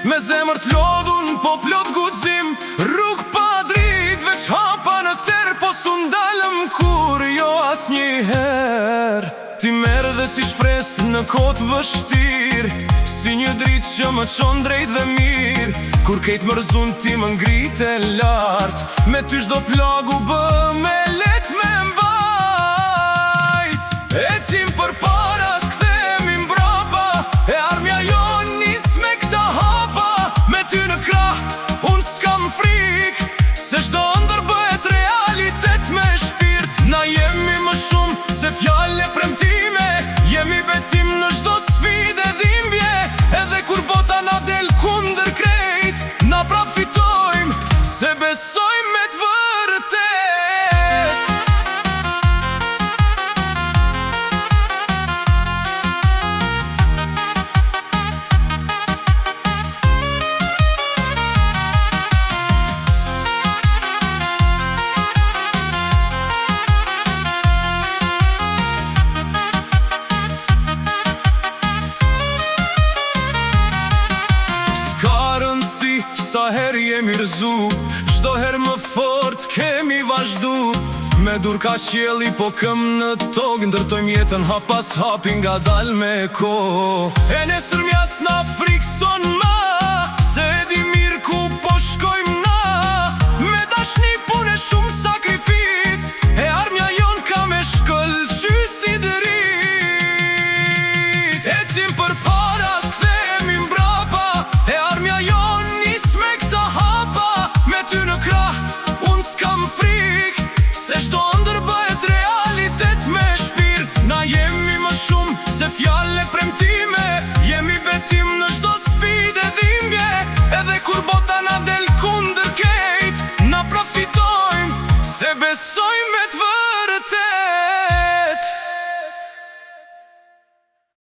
Me zemër t'lodhun, po plot guxim. Rrug pa drit, veç hapa në ter, po s'undalëm kur jo asnjëher. Ti merë dhe si shpres në kot vështir, si një dritë që më qon drejt dhe mirë. Kur kejt më rëzun ti më ngrit e lart, me ty shdo plagu bë me let me mbajt. E qim për para s'kthemi mbrapa, e armja jo nis me këta hapa. Me ty në krah, unë s'kam frik, se shdo ndër bëhet realitet me shpirt. Na jemi më shumë se fjale premtime, jemi betim në shdo sfide dhimbje. Edhe kur bota na del kundër krejt, na prap fitojmë, se besojmë me t'vërtet. Sa her jemi rëzu, çdo her më fort kemi vazhdu. Me dur ka qielli, po këm në tokë, ndërtojmë jetën hap pas hapi nga dal me kohë. E nesër mjas na frikson ma,